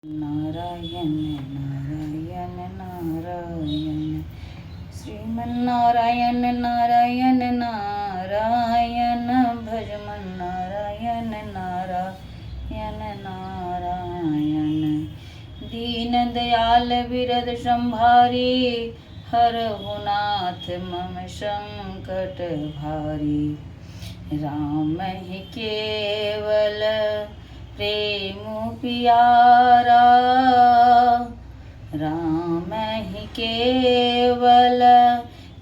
नारायण नारायण नारायण श्रीमन्नारायण नारायण नारायण भजमन नारायण नारायण नारायण दीन दयाल विरद संभारी हरहु नाथ मम संकट भारी राम ही केवल प्रेम प्यारा राम ही केवल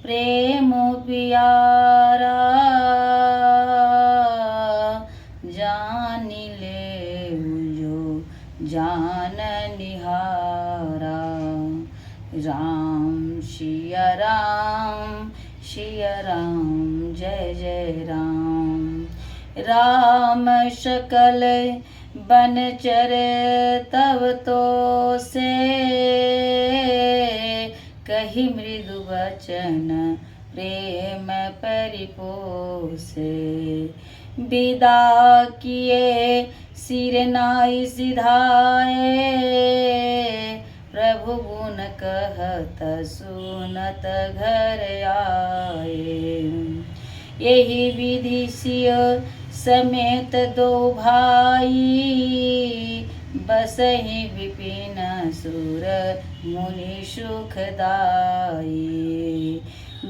प्रेम प्यारा जान ले जो जान निहारा राम सिया राम जय जय राम राम सकल बनचर तब तो से कही मृदु वचन प्रेम परिपोसे विदा किए सिर नाई सिधाए प्रभु गुण कहत सुनत घर आए यही विधि सिय समेत दो भाई बसहि विपिन सुर मुनि सुखदाई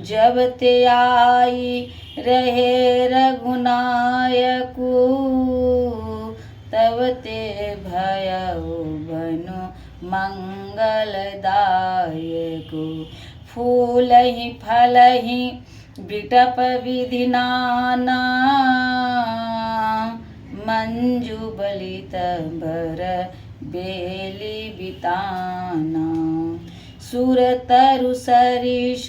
जब ते आई रहे रघुनायकु तब ते भयउ बनु मंगलदायकु फूलहि फलहि बिटप विधि नाना मंजू बलित बर बेली बिताना सुर तरु सरिष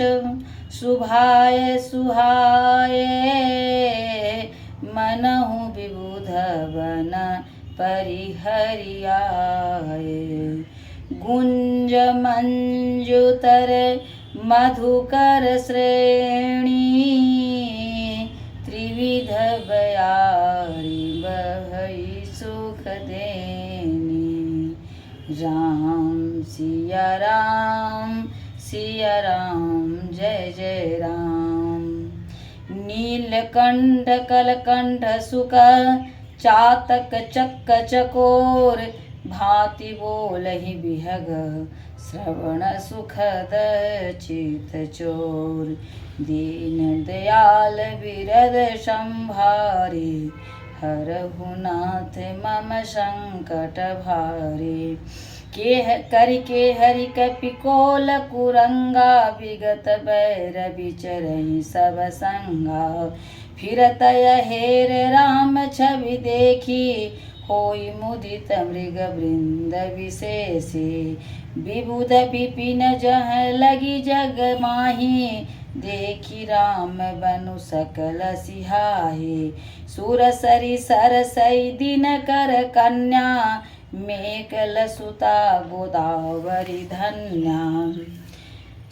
सुभाय सुहाए मनहु विबुध वन परिहरियाए गुंज मंजुतर मधुकर श्रेणी त्रिविध बयारी बहई सुख देनी राम सिया राम जय जय राम नीलकंठ कलकंठ सुख चातक चक्क चकोर भांति बोलहि बिहग श्रवण सुखद चित चोर दीन दयाल विरद संभारी हरहु नाथ मम संकट भारी के हरि कपिकोल कुरंगा विगत बैर बिचरहि सब संगा फिरत हेर राम छवि देखी होई मुदित मृग वृंद विशेषे विबुध विपिन जह लगी जग माही देखी राम बनु सकल सिहाहे सुर सरी सरसई दिन कर कन्या मेकल सुता गोदावरी धन्या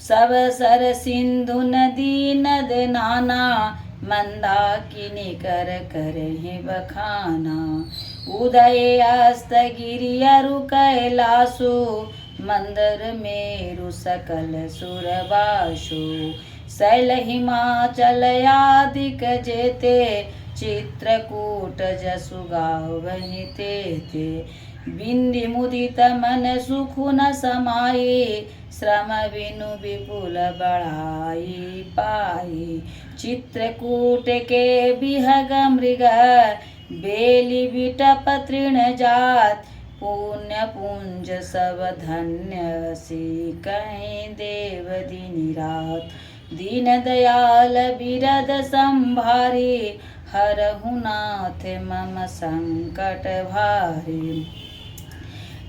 सब सर सिंधु नदी नद नाना मंदाकिनी कर करहि बखाना उदय अस्त गिरि अरु कैलासु मंदर मेरु सकल सुरबासु शैल हिमाचल आदिक जेते चित्रकूट जसु गावहि तेते बिंदि मुदित मन सुखु न समाये श्रम बिनु विपुल बढ़ाई पाई चित्रकूट के बिहग मृग बेली बिटप तृण जात पुण्य पुंज सब धन्य सी कहीं देव दिन रात दीन दयाल बिरद संभारी हरहु नाथ मम संकट भारी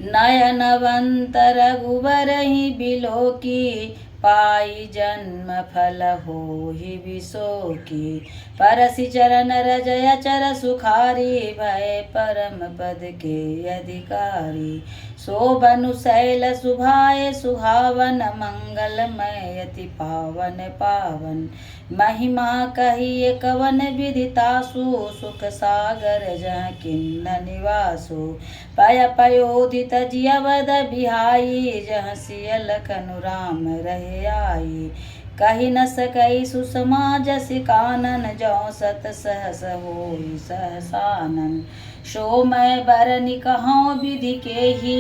नयनवंत रघुबरहि बिलोकी पाई जन्म फल होहि विशोकी परसि चरण रजय चर सुखारी भय परम पद के अधिकारी शोभनु शैल सुभाए सुहावन मंगलमय अति पावन पावन महिमा कहिए कवन विदितासु सुख सागर जहाँ किन्न निवासो पय पयोधित जियवद बिहाई जहाँ सिय लखनु राम रहे आई कही न सकई सुषमा जसि कानन जौ सत सहस होई सहसानन शोमय बरनि कहौं विधि के ही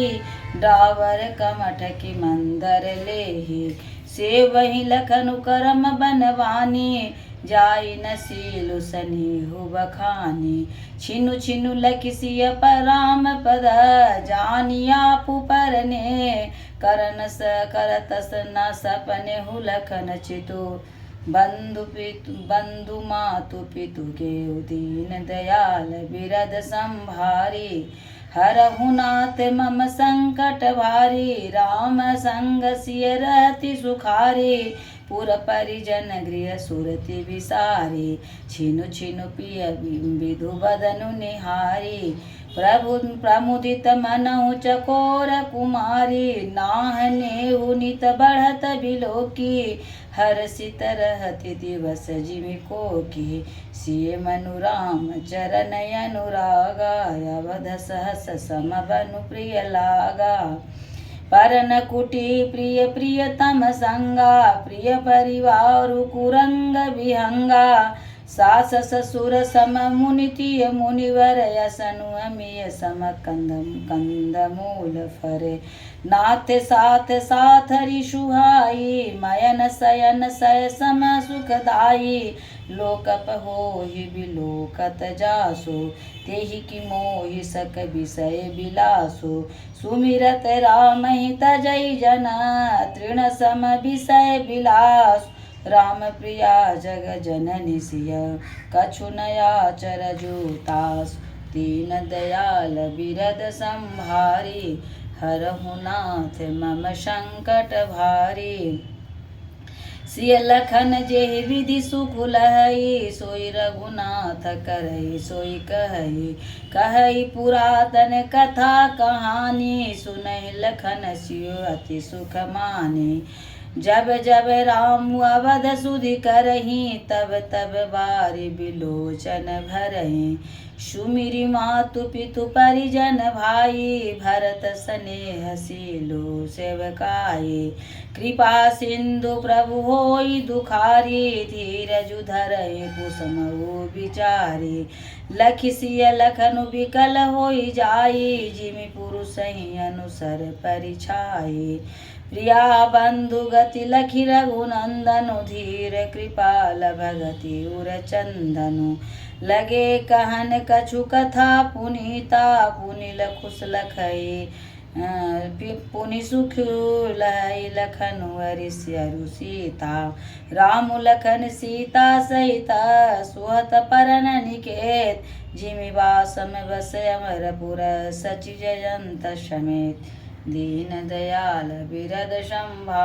डावर कमठ की मंदर लेहि से वही लखनु करम बनवानी जाई न सीलु सनीहु बखानी छिनु छिनु लखिसिय पराम पद जानिया पुपरने करन स करतस न सपने हु लखन चितु बंधु मातु पितु के दीन दयाल बिरद संभारी हरहु नाथ मम संकट भारी राम संग सिय रहति सुखारी पुर परिजन गृह सुरति विसारी छिनु छिनु पिय विधु बदनु निहारी प्रभु प्रमुदित मनहु चकोर कुमारी नाहने नित बढ़त बिलोकी हर्षित रहति दिवस जिमि कोकी सिय मनु राम चरण अनुरागा अवध सहस सम बनु प्रिय लागा परन कुटी प्रिय प्रियतम संगा प्रिय परिवार कुरंग विहंगा सास ससुर सम मुनितिय मुनिवर यसनु अमिय सम कंद मूल फरे नाथ साथ साथ रिशुहाई मयन सयन सय सम सुखदाई लोकप होहि बिलोकत जासो तेहि की मोहि सक विषय बिलासो सुमिरत राम ही तजई जन तृण सम विषय बिलास राम प्रिया जग जननि सिय कछु नया चर जूतास दीन दयाल बिरद संभारी हरहु नाथ मम संकट भारी सिय लखन जेहि विधि सुख लहई सोई रघुनाथ करई सोई कहई कहई पुरातन कथा कहानी सुनहि लखन सियो अति सुख मानी जब जब राम अवध सुधि करही तब तब बारी बिलोचन भरही सुमिरि मातु पितु परिजन भाई भरत स्नेह सीलो सेवकाई कृपा सिंधु प्रभु होई दुखारी धीरजु धरहि कुसुमउ विचारी लखिसिय लखनु विकल होई जाई जिमि पुरुषहि अनुसर परिछाई प्रिया बंधु गति लखि रघुनंदनु धीर कृपाल भगति उर चंदनु लगे कहन कछु कथा पुनीता पुनि लखुस लखई पुनि सुख लई लखनु अरिष्यरु सीता राम लखन सीता सहित सुहत परन निकेत जिमि वासम बस अमरपुर सचि जयंत समेत दीन दयाल बिरद संभा